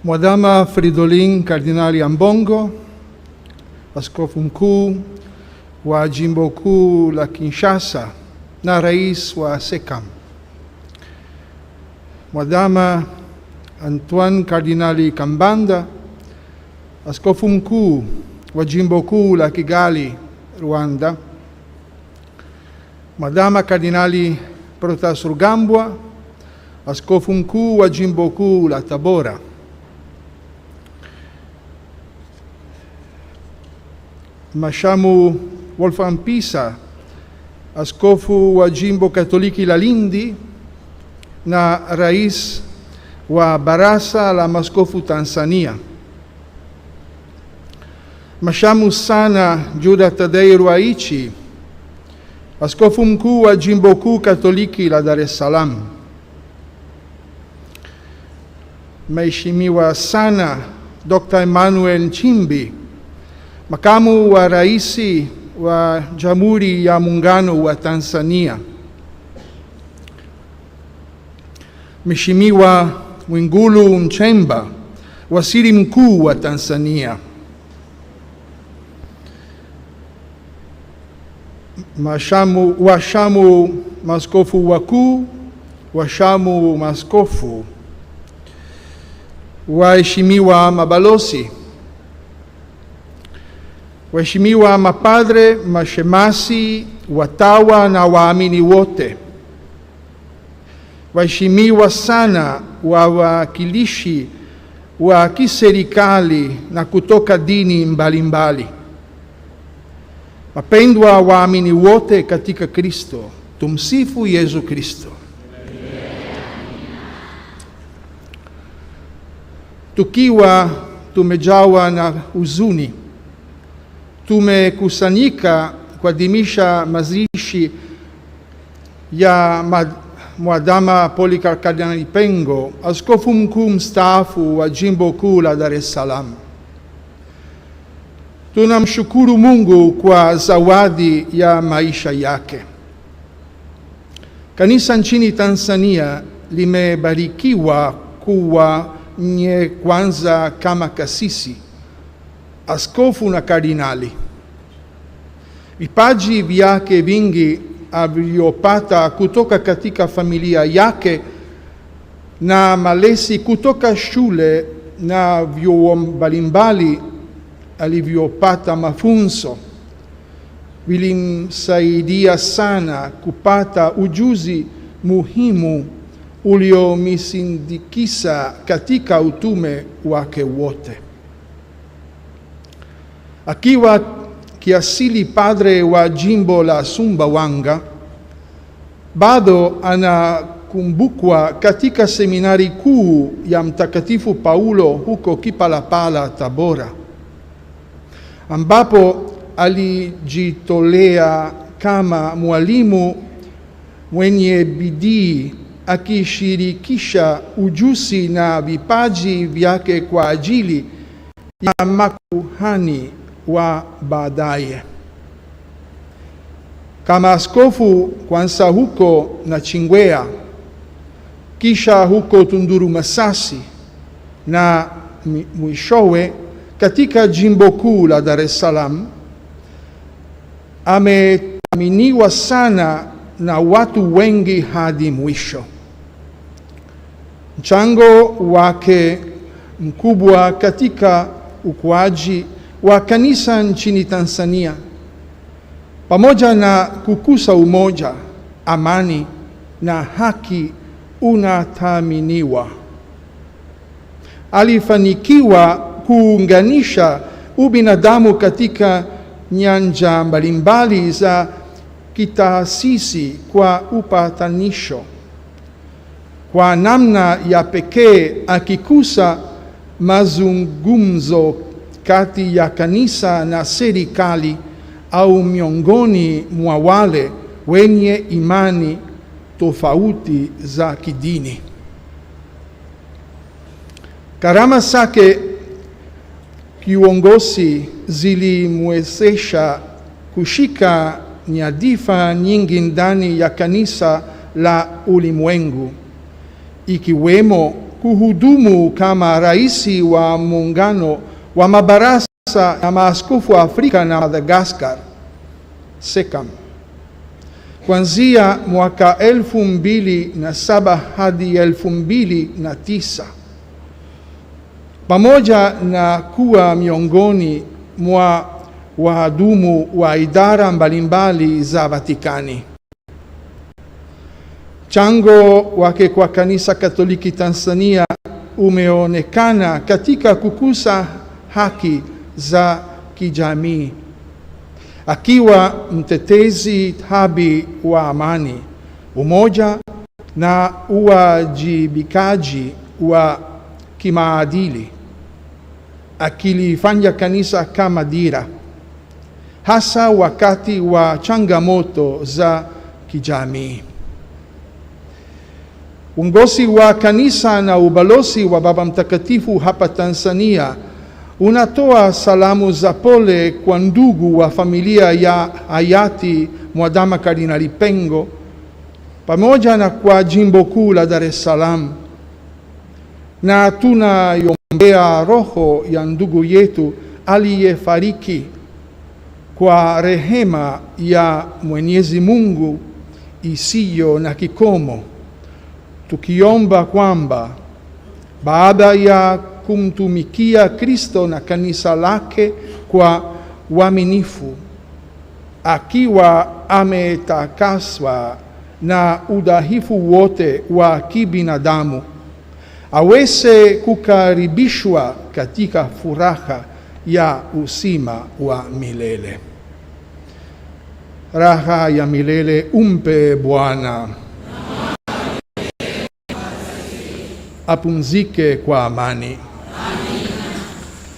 Mwadhama Fridolin Kardinali Ambongo, askofu mkuu wa jimbo kuu la Kinshasa na rais wa SECAM. Mwadhama Antoine Kardinali Kambanda, askofu mkuu wa jimbo kuu la Kigali, Rwanda. Mwadhama Kardinali Protas Rugambwa, askofu mkuu wa jimbo kuu la Tabora. Mashamu Wolfgang Pisa, askofu wa jimbo Katoliki la Lindi na rais wa Baraza la Maaskofu Tanzania. Mashamu sana Juda Tadei Ruwaichi, askofu mkuu wa jimbo kuu Katoliki la Dar es Salaam. Mheshimiwa sana Dr. Emmanuel Nchimbi, makamu wa raisi wa Jamhuri ya Muungano wa Tanzania. Mheshimiwa Mwigulu Nchemba, waziri mkuu wa Tanzania. Washamu maaskofu wakuu, washamu maaskofu, waheshimiwa mabalozi, waheshimiwa mapadre, mashemasi, watawa na waamini wote, waheshimiwa sana wawakilishi wa kiserikali na kutoka dini mbalimbali, wapendwa waamini wote katika Kristo, tumsifu Yesu Kristo. Tukiwa tumejawa na huzuni, tumekusanyika kuadhimisha mazishi ya Mwadhama Polycarp Kardinali Pengo, askofu mkuu mstaafu wa jimbo kuu la Dar es Salaam. Tunamshukuru Mungu kwa zawadi ya maisha yake. Kanisa nchini Tanzania limebarikiwa kuwa nye kwanza kama kasisi, askofu na kardinali. Vipaji vyake vingi alivyopata kutoka katika familia yake na malezi kutoka shule na vyuo mbalimbali alivyopata mafunzo vilimsaidia sana kupata ujuzi muhimu uliomsindikiza katika utume wake wote. Akiwa kiasili padre wa jimbo la Sumbawanga, bado anakumbukwa katika seminari kuu ya Mtakatifu Paulo huko Kipalapala, Tabora, ambapo alijitolea kama mwalimu mwenye bidii, akishirikisha ujuzi na vipaji vyake kwa ajili ya makuhani wa baadaye. Kama askofu kwanza huko Nachingwea, kisha huko Tunduru Masasi na mwishowe katika jimbo kuu la Dar es Salaam, amethaminiwa sana na watu wengi hadi mwisho. Mchango wake mkubwa katika ukuaji wa kanisa nchini Tanzania, pamoja na kukuza umoja, amani na haki, unathaminiwa. Alifanikiwa kuunganisha ubinadamu katika nyanja mbalimbali za kitaasisi kwa upatanisho, kwa namna ya pekee akikuza mazungumzo kati ya kanisa na serikali au miongoni mwa wale wenye imani tofauti za kidini. Karama zake kiongozi zilimwezesha kushika nyadhifa nyingi ndani ya kanisa la ulimwengu, ikiwemo kuhudumu kama rais wa muungano wa mabaraza ya maaskofu wa Afrika na Madagascar, SECAM, kuanzia mwaka 2007 hadi 2009, pamoja na kuwa miongoni mwa wahudumu wa idara mbalimbali za Vatikani. Mchango wake kwa Kanisa Katoliki Tanzania umeonekana katika kukuza haki za kijamii, akiwa mtetezi thabiti wa amani, umoja na uwajibikaji wa kimaadili, akilifanya kanisa kama dira, hasa wakati wa changamoto za kijamii. Uongozi wa kanisa na ubalozi wa Baba Mtakatifu hapa Tanzania unatoa salamu za pole kwa ndugu wa familia ya hayati Mwadhama Kardinali Pengo, pamoja na kwa Jimbo Kuu la Dar es Salaam, na tunaiombea roho ya ndugu yetu aliyefariki kwa rehema ya Mwenyezi Mungu isiyo na kikomo, tukiomba kwamba baada ya kumtumikia Kristo na kanisa lake kwa uaminifu, akiwa ametakaswa na udhaifu wote wa kibinadamu, aweze kukaribishwa katika furaha ya uzima wa milele. Raha ya milele umpe Bwana. Apumzike kwa amani.